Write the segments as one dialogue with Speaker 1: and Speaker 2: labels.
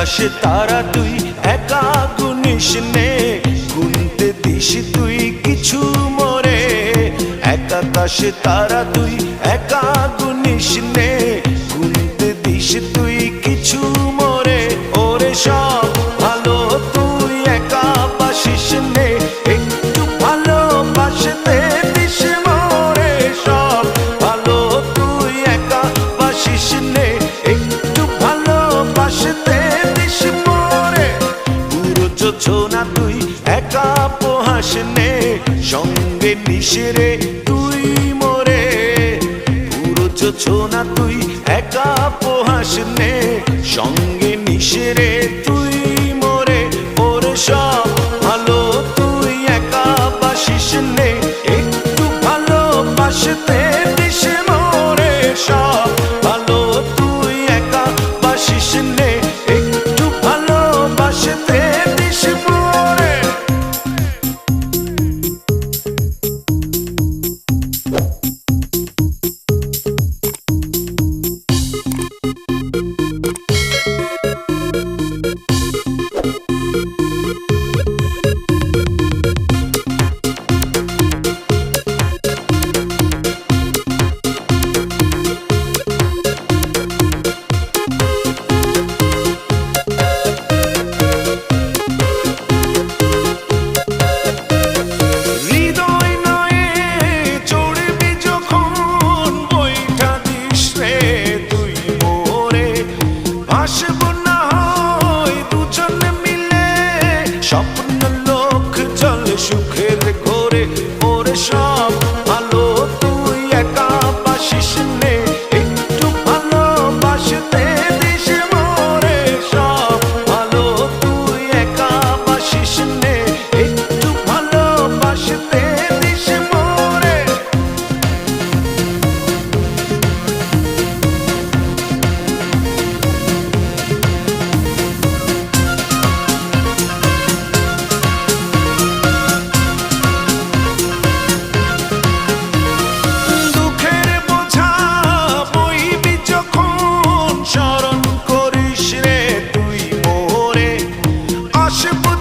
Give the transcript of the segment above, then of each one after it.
Speaker 1: আকাশে তারা তুই একা গুনিস নে, গুনতে দিস তুই কিছু মোরে। এক আকাশে তারা তুই একা গুনিস নে, গুনতে দিস তুই কিছু মোরে। ওরে সব ভালো তুই একা বাসিস নে, একটু ভালোবাসতে দিস মোরে। সব ভালো তুই একা বাসিস নে, একটু ভালোবাসতে দিস মোরে। পুরো যোছনা তুই একা পোহাস নে, সঙ্গে নিশিরে তুই মোরে। পুরো যোছনা তুই একা পোহাস নে, সঙ্গে নিশিরে তুই মোরে। ওরে সব ভালো তুই একা বাসিস নে, একটু ভালোবাসতে দিস মোরে। সব ভালো তুই একা বাসিস নে, একটু ভালোবাসতে দিস মোরে। স্বপ্ন লোক চলে সুখের ঘরে। ওরে সব ভালো তুই একা বাসিস নে, একটু ভালোবাসতে দিস মোরে। সব ভালো তুই একা বাসিস নে, একটু ভালোবাসতে দিস মোরে।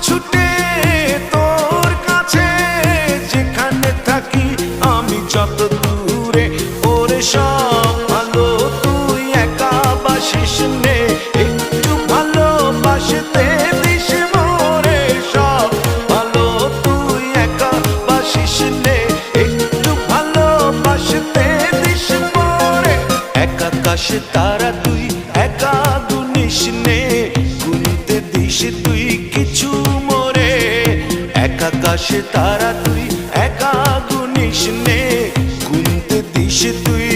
Speaker 1: ছুটে তোর কাছে যেখানে থাকি আমি যত দূরে। ওরে সব ভালো তুই একা বাসিস নে, একটু ভালোবাসতে দিস মোরে। সব ভালো তুই একা বাসিস নে, একটু ভালোবাসতে দিস মোরে। এক আকাশে তারা তুই একা গুনিস নে, গুনতে দিস তুই কিছু মোরে। এক আকাশে তারা তুই একা গুনিস নে, গুনতে দিস তুই